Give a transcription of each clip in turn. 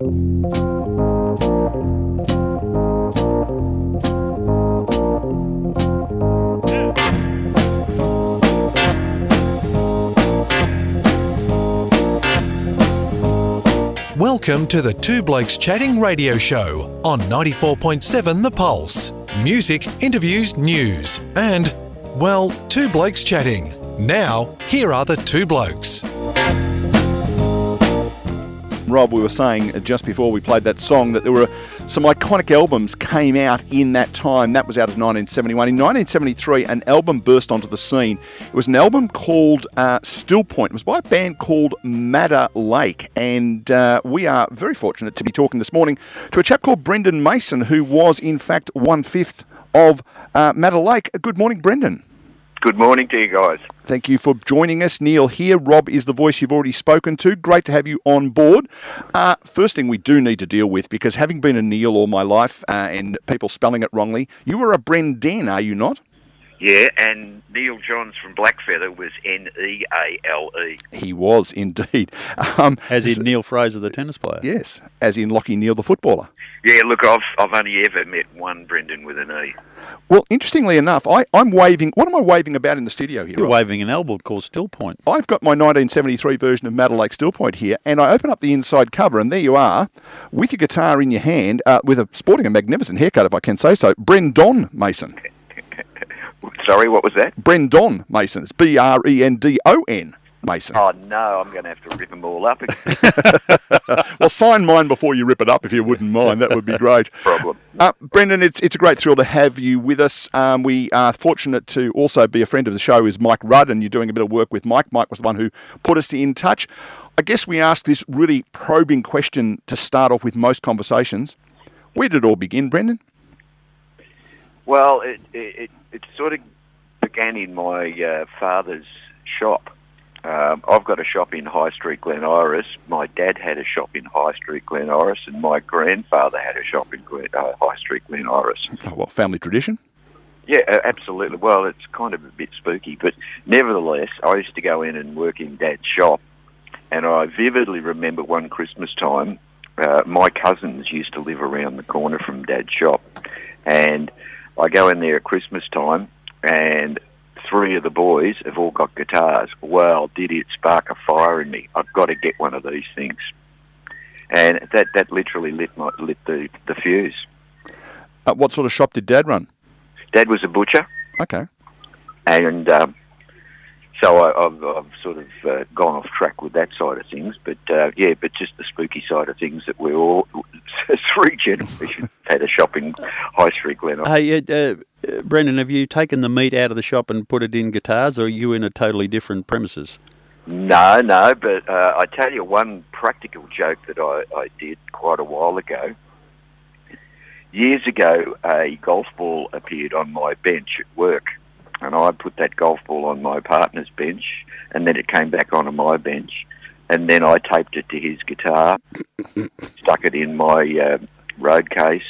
Welcome to the Two Blokes Chatting radio show on 94.7 The Pulse. Music, interviews, news, and, well, Two Blokes Chatting. Now, here are the two blokes. Rob, we were saying just before we played that song that there were some iconic albums came out in that time. That was out of 1971. In 1973, an album burst onto the scene. It was an album called Still Point. It was by a band called Madder Lake. And we are very fortunate to be talking this morning to a chap called Brenden Mason, who was, in fact, 1/5 of Madder Lake. Good morning, Brenden. Good morning to you guys. Thank you for joining us. Neil here. Rob is the voice you've already spoken to. Great to have you on board. First thing we do need to deal with, because having been a Neil all my life and people spelling it wrongly, you were a Brenden, are you not? Yeah, and Neil Johns from Blackfeather was Neale. He was indeed. As in Neil Fraser, the tennis player. Yes, as in Lockie Neal, the footballer. Yeah, look, I've only ever met one Brenden with an E. Well, interestingly enough, I'm waving. What am I waving about in the studio here? You're waving an album called Still Point. I've got my 1973 version of Madder Lake Still Point here, and I open up the inside cover, and there you are, with your guitar in your hand, sporting a magnificent haircut, if I can say so. Brenden Mason. Sorry, what was that? Brenden Mason. It's Brendon Mason. Oh, no, I'm going to have to rip them all up again. Well, sign mine before you rip it up, if you wouldn't mind. That would be great. Problem. Brenden, it's a great thrill to have you with us. We are fortunate to also be a friend of the show is Mike Rudd, and you're doing a bit of work with Mike. Mike was the one who put us in touch. I guess we ask this really probing question to start off with most conversations. Where did it all begin, Brenden? Well, it sort of began in my father's shop. I've got a shop in High Street, Glen Iris. My dad had a shop in High Street, Glen Iris, and my grandfather had a shop in High Street, Glen Iris. Oh, well, family tradition? Yeah, absolutely. Well, it's kind of a bit spooky, but nevertheless, I used to go in and work in Dad's shop, and I vividly remember one Christmas time, my cousins used to live around the corner from Dad's shop, and I go in there at Christmas time, and 3 of the boys have all got guitars. Well, did it spark a fire in me? I've got to get one of these things. And that literally lit the fuse. What sort of shop did Dad run? Dad was a butcher. Okay. And so I've sort of gone off track with that side of things. But but just the spooky side of things that we're all, 3 generations had a shop in High Street, Glen. Hey, Brenden, have you taken the meat out of the shop and put it in guitars, or are you in a totally different premises? No, but I tell you one practical joke that I did quite a while ago. Years ago, a golf ball appeared on my bench at work, and I put that golf ball on my partner's bench, and then it came back onto my bench, and then I taped it to his guitar, stuck it in my road case,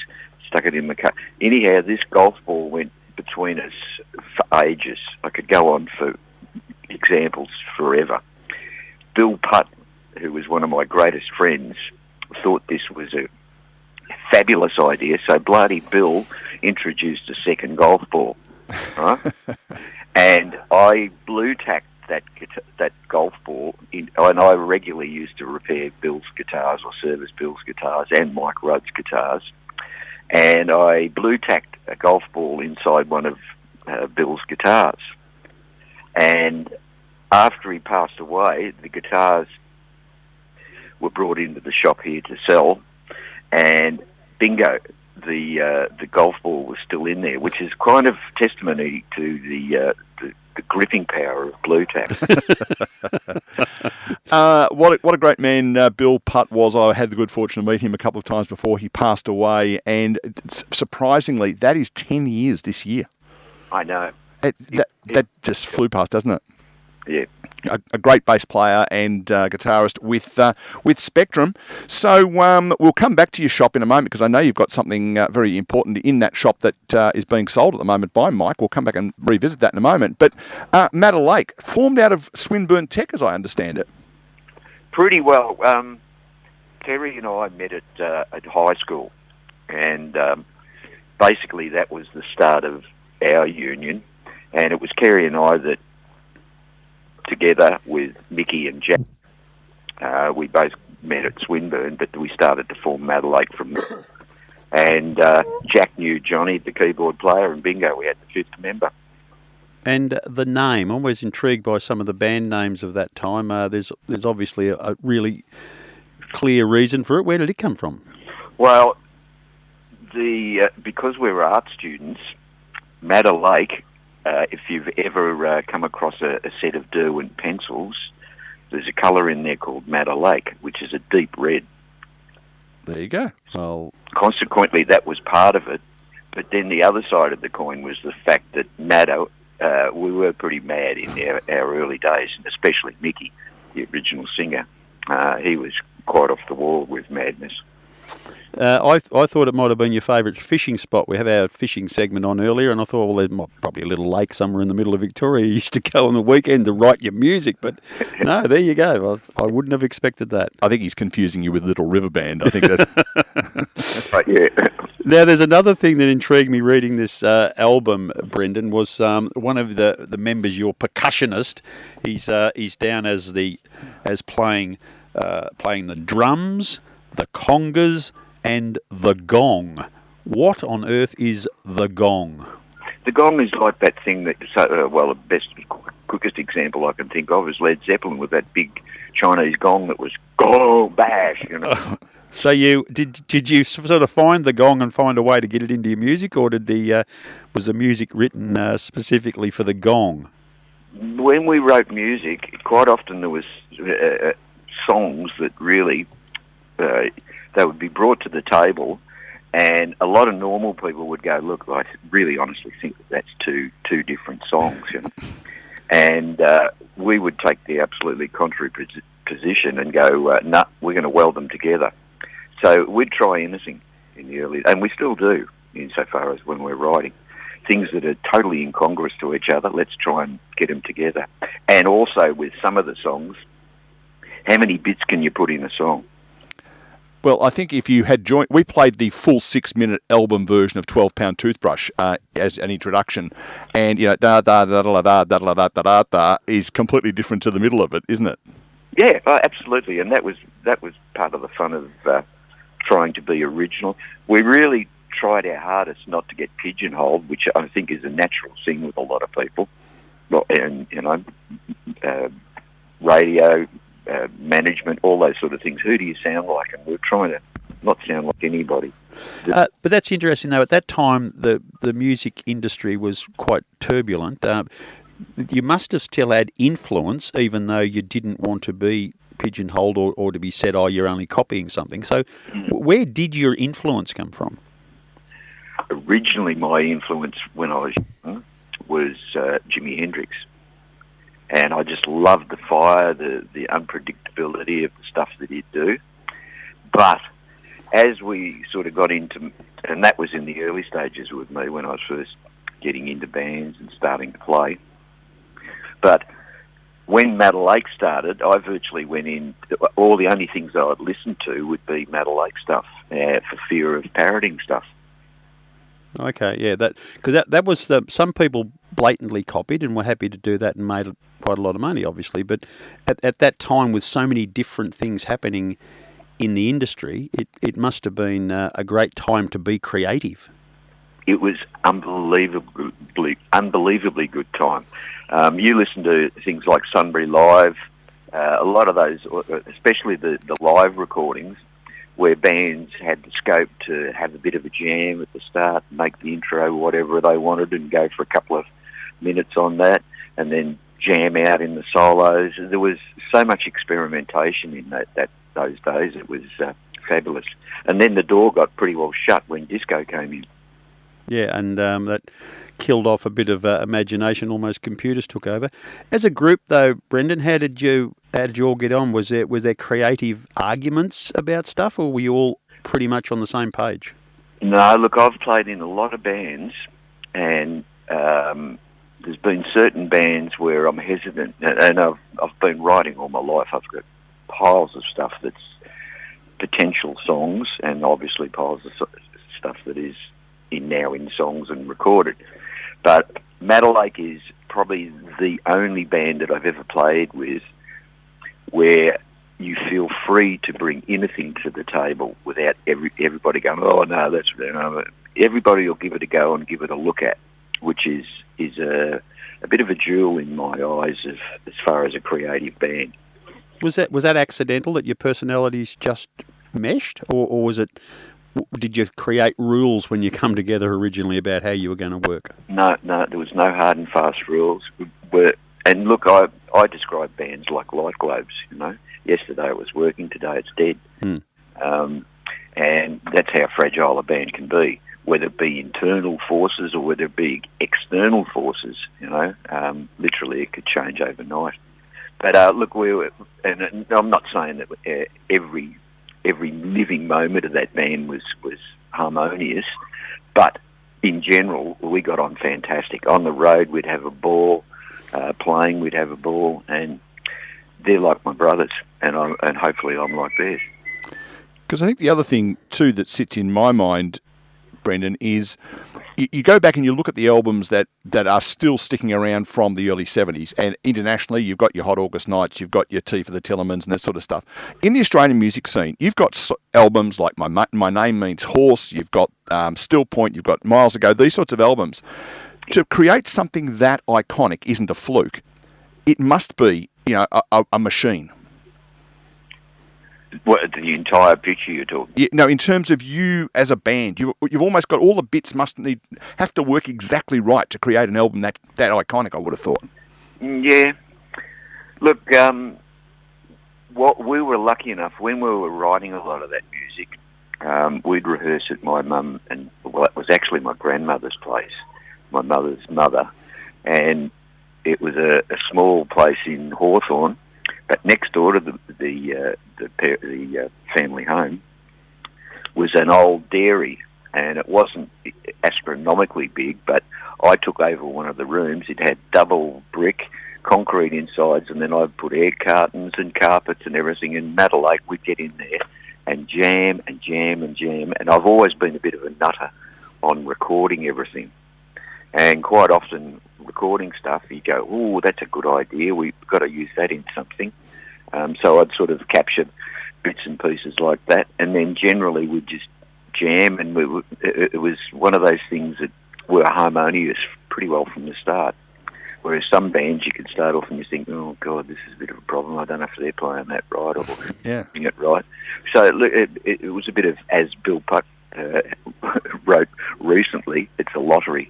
stuck it in the car. Anyhow, this golf ball went between us for ages. I could go on for examples forever. Bill Putt, who was one of my greatest friends, thought this was a fabulous idea, so bloody Bill introduced a second golf ball. Right? And I blue tacked that golf ball in, and I regularly used to repair Bill's guitars or service Bill's guitars and Mike Rudd's guitars, and I blue tacked a golf ball inside one of Bill's guitars. And after he passed away, the guitars were brought into the shop here to sell, and bingo, the golf ball was still in there, which is kind of testimony to the gripping power of blue tack. What a great man Bill Putt was. I had the good fortune to meet him a couple of times before he passed away, and surprisingly, that is 10 years this year. I know. That just flew past, doesn't it? Yeah. A great bass player and guitarist with Spectrum. So we'll come back to your shop in a moment, because I know you've got something very important in that shop that is being sold at the moment by Mike. We'll come back and revisit that in a moment. But Madder Lake, formed out of Swinburne Tech, as I understand it. Pretty well. Kerry and I met at high school, and basically that was the start of our union. And it was Kerry and I that, together with Mickey and Jack, we both met at Swinburne, but we started to form Madalake from there. And Jack knew Johnny, the keyboard player, and bingo, we had the fifth member. And the name, I'm always intrigued by some of the band names of that time. There's obviously a really clear reason for it. Where did it come from? Well, because we were art students, Madalake, if you've ever come across a set of Derwent pencils, there's a colour in there called Madalake, which is a deep red. There you go. Well, consequently, that was part of it. But then the other side of the coin was the fact that we were pretty mad in our early days, and especially Mickey, the original singer. He was quite off the wall with madness. I thought it might have been your favourite fishing spot. We have our fishing segment on earlier, and I thought, well, there's probably a little lake somewhere in the middle of Victoria. You used to go on the weekend to write your music, but no, there you go. I wouldn't have expected that. I think he's confusing you with Little River Band. I think that. Right, yeah. Now, there's another thing that intrigued me reading this album, Brenden, was one of the members, your percussionist. He's down as playing the drums, the congas, and the gong. What on earth is the gong? The gong is like that thing that, the best, quickest example I can think of is Led Zeppelin with that big Chinese gong that was gong bash, you know. So did you sort of find the gong and find a way to get it into your music, or was the music written specifically for the gong? When we wrote music, quite often there was songs that really they would be brought to the table, and a lot of normal people would go, look, I really honestly think that's two different songs, you know. And we would take the absolutely contrary position and go, no, we're going to weld them together. So we'd try anything in the early, and we still do, insofar as when we're writing. Things that are totally incongruous to each other, let's try and get them together. And also with some of the songs, how many bits can you put in a song? Well, I think if you had joined, we played the full 6-minute album version of 12 Pound Toothbrush as an introduction, and da da da da da da da da da da is completely different to the middle of it, isn't it? Yeah, absolutely, and that was part of the fun of trying to be original. We really tried our hardest not to get pigeonholed, which I think is a natural thing with a lot of people. Well, and radio. Management, all those sort of things. Who do you sound like? And we're trying to not sound like anybody. But that's interesting, though. At that time, the music industry was quite turbulent. You must have still had influence, even though you didn't want to be pigeonholed or to be said, oh, you're only copying something. So where did your influence come from? Originally, my influence when I was young was Jimi Hendrix. And I just loved the fire, the unpredictability of the stuff that he'd do. But as we sort of got into, and that was in the early stages with me when I was first getting into bands and starting to play. But when Madalake started, I virtually went in, all the only things that I'd listen to would be Madalake stuff for fear of parroting stuff. Okay, yeah, because that was some people blatantly copied and were happy to do that and made quite a lot of money, obviously. But at that time, with so many different things happening in the industry, it must have been a great time to be creative. It was unbelievably good time. You listen to things like Sunbury Live, a lot of those, especially the live recordings, where bands had the scope to have a bit of a jam at the start, make the intro whatever they wanted and go for a couple of minutes on that, and then jam out in the solos. There was so much experimentation in those days. It was fabulous. And then the door got pretty well shut when disco came in. Yeah, and that killed off a bit of imagination. Almost computers took over. As a group, though, Brenden, how did you all get on? Was there creative arguments about stuff, or were you all pretty much on the same page? No, look, I've played in a lot of bands, and there's been certain bands where I'm hesitant, and I've been writing all my life. I've got piles of stuff that's potential songs, and obviously piles of stuff that is now in songs and recorded. But Madalake is probably the only band that I've ever played with where you feel free to bring anything to the table without everybody going, oh no, that's everybody will give it a go and give it a look at, which is a bit of a jewel in my eyes as far as a creative band. Was that accidental that your personalities just meshed, or was it? Did you create rules when you come together originally about how you were going to work? No, there was no hard and fast rules. And look, I describe bands like light globes. Yesterday it was working, today it's dead. And that's how fragile a band can be, whether it be internal forces or whether it be external forces. Literally it could change overnight. But look, and I'm not saying that every living moment of that band was harmonious, but in general we got on fantastic. On the road we'd have a ball, playing we'd have a ball, and they're like my brothers, and hopefully I'm like theirs. Because I think the other thing too that sits in my mind, Brenden, is you go back and you look at the albums that are still sticking around from the early 70s, and internationally you've got your Hot August Nights, you've got your Tea for the Tillermans and that sort of stuff. In the Australian music scene, you've got albums like My Name Means Horse, you've got Still Point, you've got Miles Ago, these sorts of albums. To create something that iconic isn't a fluke. It must be, a machine. What, the entire picture you're talking? Yeah, no, in terms of you as a band, you've almost got all the bits have to work exactly right to create an album that iconic, I would have thought. Yeah. Look, what we were lucky enough, when we were writing a lot of that music, we'd rehearse at my mum, and it was actually my grandmother's place, my mother's mother, and it was a small place in Hawthorne. But next door to the family home was an old dairy, and it wasn't astronomically big, but I took over one of the rooms. It had double brick, concrete insides, and then I'd put air cartons and carpets and everything. In Madalake, we'd get in there and jam and jam and jam. And I've always been a bit of a nutter on recording everything. And quite often recording stuff, you go, oh, that's a good idea. We've got to use that in something. So I'd sort of capture bits and pieces like that. And then generally we'd just jam, and it was one of those things that were harmonious pretty well from the start. Whereas some bands you could start off and you think, oh, God, this is a bit of a problem. I don't know if they're playing that right or doing it right. So it was a bit of, as Bill Putt wrote recently, it's a lottery.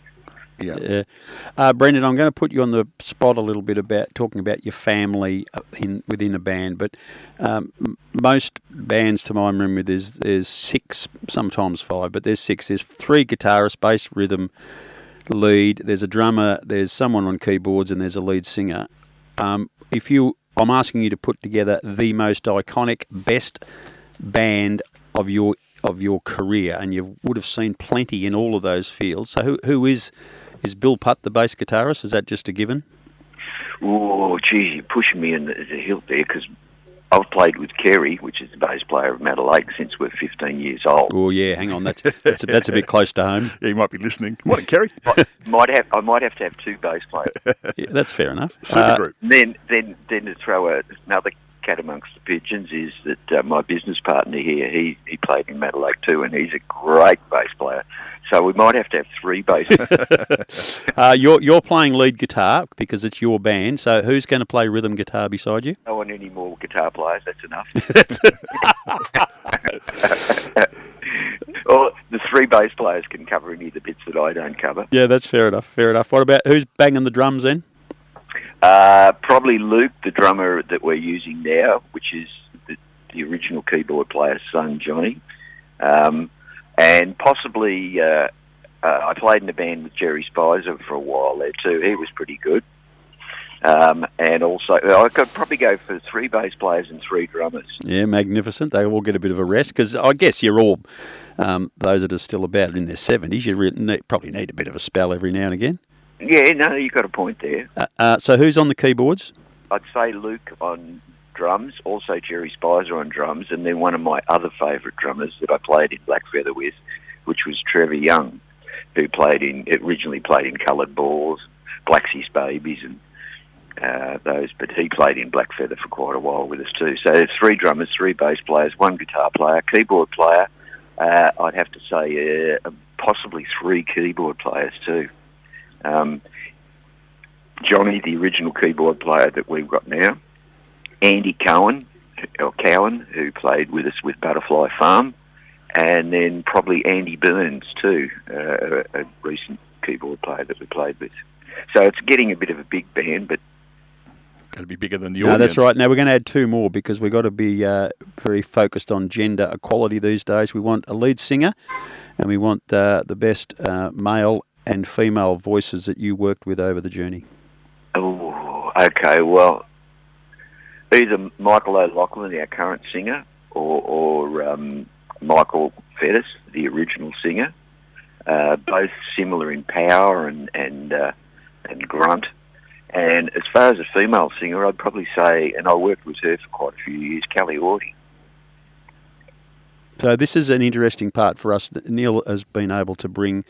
Yeah. Brenden, I'm going to put you on the spot a little bit about talking about your family within a band, but most bands, to my memory, there's 6, sometimes 5, but there's 6. There's 3 guitarists, bass, rhythm, lead. There's a drummer. There's someone on keyboards, and there's a lead singer. I'm asking you to put together the most iconic, best band of your career, and you would have seen plenty in all of those fields. So who is Bill Putt the bass guitarist? Is that just a given? Oh, gee, you're pushing me in the hill there, because I've played with Kerry, which is the bass player of Madalake, since we're 15 years old. Oh yeah, hang on, that's a bit close to home. Yeah, you might be listening. Morning, Kerry. I might have to have 2 bass players. Yeah, that's fair enough. Super group. Then to throw another cat amongst the pigeons is that my business partner here, he played in Madalake too, and he's a great bass player. So we might have to have 3 bass players. You're playing lead guitar because it's your band. So who's going to play rhythm guitar beside you? I don't want any more guitar players. That's enough. Or the 3 bass players can cover any of the bits that I don't cover. Yeah, that's fair enough. What about who's banging the drums then? Probably Luke, the drummer that we're using now, which is the original keyboard player's son, Johnny. And possibly, I played in a band with Jerry Spicer for a while there too. He was pretty good. And also, I could probably go for 3 bass players and 3 drummers. Yeah, magnificent. They all get a bit of a rest, because I guess you're all, those that are still about in their 70s, you probably need a bit of a spell every now and again. Yeah, no, you've got a point there. So who's on the keyboards? I'd say Luke on drums, also Jerry Spicer on drums, and then one of my other favourite drummers that I played in Blackfeather with, which was Trevor Young, who originally played in Coloured Balls, Blackseas Babies, and those. But he played in Blackfeather for quite a while with us too. So there's 3 drummers, 3 bass players, 1 guitar player, keyboard player. I'd have to say possibly 3 keyboard players too. Johnny, the original keyboard player that we've got now, Andy Cowan, who played with us with Butterfly Farm, and then probably Andy Burns too, a recent keyboard player that we played with. So it's getting a bit of a big band, but going to be bigger than the No, audience. that's right. Now we're going to add 2 more because we've got to be very focused on gender equality these days. We want a lead singer, and we want the best male and female voices that you worked with over the journey. oh, okay. Well, either Michael O'Loughlin, our current singer, or Michael Fettis, the original singer. Both similar in power and grunt. And as far as a female singer, I'd probably say, and I worked with her for quite a few years, Kelly Orty. So this is an interesting part for us. Neil has been able to bring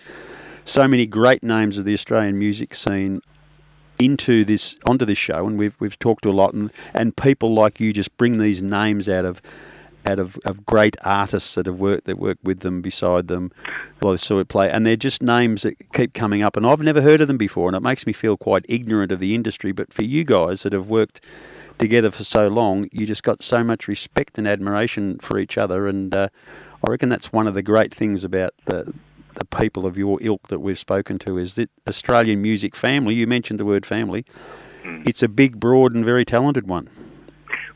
so many great names of the Australian music scene onto this show, and we've talked to a lot, and people like you just bring these names out of great artists that work with them, beside them, well, saw it play, and they're just names that keep coming up, and I've never heard of them before, and it makes me feel quite ignorant of the industry. But for you guys that have worked together for so long, you just got so much respect and admiration for each other, and I reckon that's one of the great things about the people of your ilk that we've spoken to, is that Australian music family. You mentioned the word family. It's a big, broad, and very talented one.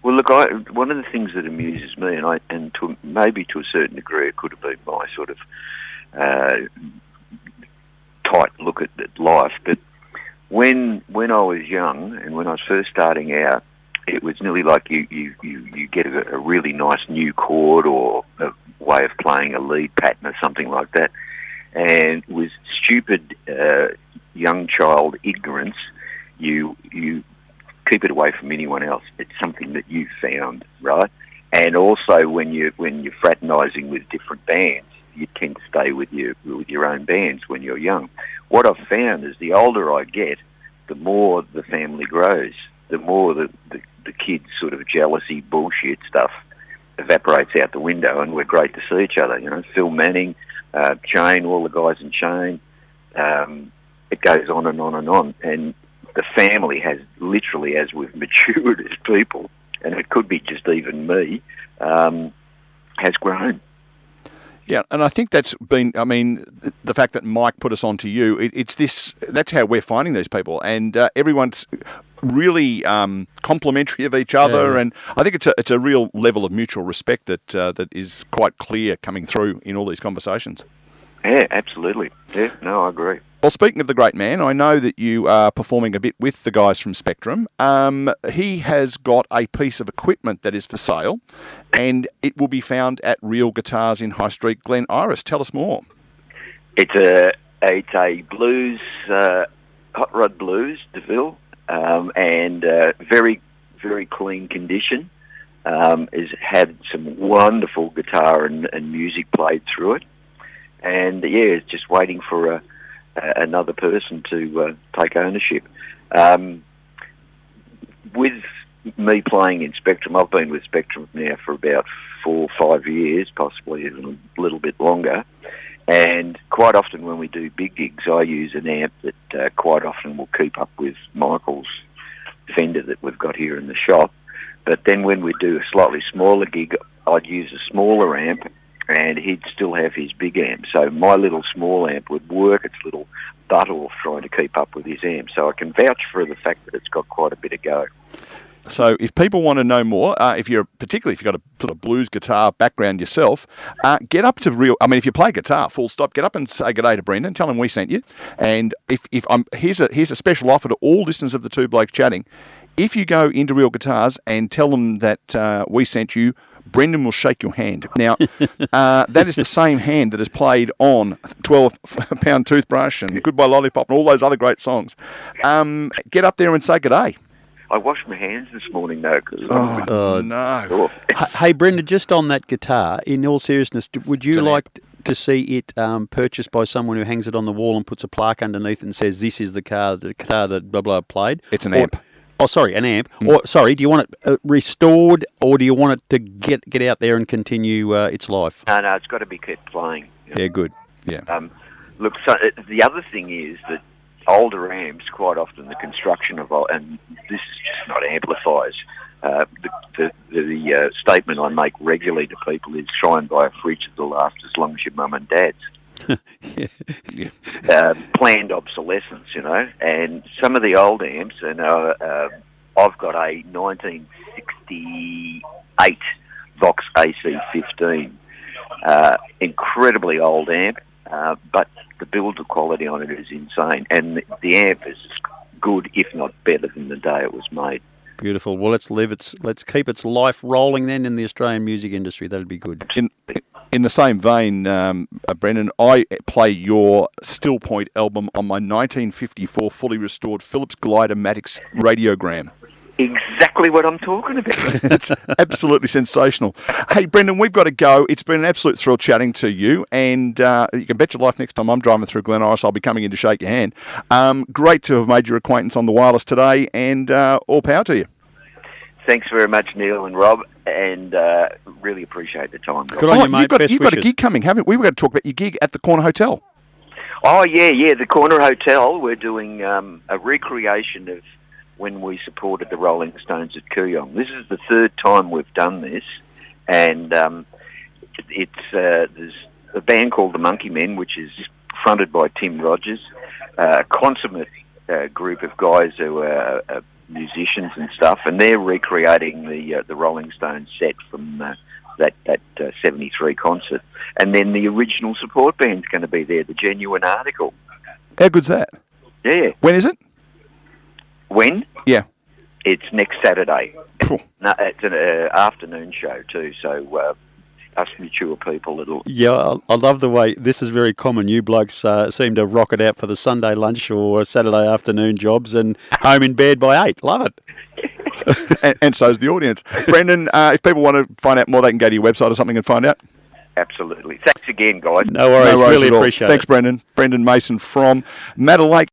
Well, look, one of the things that amuses me, and maybe to a certain degree, it could have been my sort of tight look at life, but when I was young and when I was first starting out, it was nearly like you get a really nice new chord or a way of playing a lead pattern or something like that, and with stupid young child ignorance, you keep it away from anyone else. It's something that you found, right? And also when you're fraternising with different bands, you tend to stay with your own bands when you're young. What I've found is the older I get, the more the family grows, the more the kids' sort of jealousy bullshit stuff evaporates out the window, and we're great to see each other. You know, Phil Manning, Chain, all the guys in Chain. It goes on and on and on, and the family has literally, as we've matured as people, and it could be just even me, has grown. Yeah, and I think that's been, I mean, the fact that Mike put us on to you, that's how we're finding these people, and everyone's really complimentary of each other, Yeah. and I think it's a real level of mutual respect that is quite clear coming through in all these conversations. Yeah, absolutely. Yeah, no, I agree. Well, speaking of the great man, I know that you are performing a bit with the guys from Spectrum. He has got a piece of equipment that is for sale, and it will be found at Real Guitars in High Street, Glen Iris. Tell us more. It's a blues, hot rod blues, DeVille, and very, very clean condition. Has had some wonderful guitar and music played through it. And yeah, it's just waiting for another person to take ownership. With me playing in Spectrum, I've been with Spectrum now for about 4 or 5 years, possibly even a little bit longer. And quite often when we do big gigs, I use an amp that quite often will keep up with Michael's Fender that we've got here in the shop. But then when we do a slightly smaller gig, I'd use a smaller amp, and he'd still have his big amp. So my little small amp would work its little butt off trying to keep up with his amp. So I can vouch for the fact that it's got quite a bit of go. So if people want to know more, particularly if you've got a sort of blues guitar background yourself, get up to if you play guitar, full stop, get up and say good day to Brenden, tell him we sent you. And here's a special offer to all listeners of the Two Blokes Chatting. If you go into Real Guitars and tell them that we sent you, Brenden will shake your hand. Now, that is the same hand that has played on 12-pound Toothbrush and Goodbye Lollipop and all those other great songs. Get up there and say good day. I washed my hands this morning though. No. Hey, Brenda, just on that guitar, in all seriousness, would you like to see it purchased by someone who hangs it on the wall and puts a plaque underneath and says, "This is the guitar that blah blah played"? It's an amp. Oh, sorry, an amp. Or sorry, do you want it restored, or do you want it to get out there and continue its life? No, it's got to be kept playing. Yeah, good. Yeah. Look, so the other thing is that older amps, quite often the construction of, and this is just not amplifiers. The statement I make regularly to people is try and buy a fridge that'll last as long as your mum and dad's. Planned obsolescence, and some of the old amps, and I've got a 1968 Vox AC15, incredibly old amp, but the build quality on it is insane, and the amp is good, if not better, than the day it was made. Beautiful. Well, let's keep its life rolling then in the Australian music industry. That'd be good. In the same vein, Brendan, I play your Still Point album on my 1954 fully restored Philips Glider-Matix radiogram. Exactly what I'm talking about. It's absolutely sensational. Hey, Brendan, we've got to go. It's been an absolute thrill chatting to you, and you can bet your life next time I'm driving through Glen Iris, I'll be coming in to shake your hand. Great to have made your acquaintance on the wireless today, and all power to you. Thanks very much, Neil and Rob, and really appreciate the time. Good on you, mate. You've got a gig coming, haven't we? We've got to talk about your gig at the Corner Hotel. Oh, yeah, the Corner Hotel. We're doing a recreation of when we supported the Rolling Stones at Kooyong. This is the third time we've done this, and there's a band called the Monkey Men, which is fronted by Tim Rogers, a consummate group of guys who are musicians and stuff, and they're recreating the Rolling Stones set from that 73 concert. And then the original support band's going to be there, the Genuine Article. How good's that? Yeah. When is it? When? Yeah. It's next Saturday. Cool. No, it's an afternoon show too, so us mature people, Yeah, I love the way, this is very common. You blokes seem to rock it out for the Sunday lunch or Saturday afternoon jobs and home in bed by 8. Love it. and so's the audience. Brendan, if people want to find out more, they can go to your website or something and find out. Absolutely. Thanks again, guys. No worries, really at all. appreciate it. Thanks, Brendan. Brenden Mason from Madder Lake.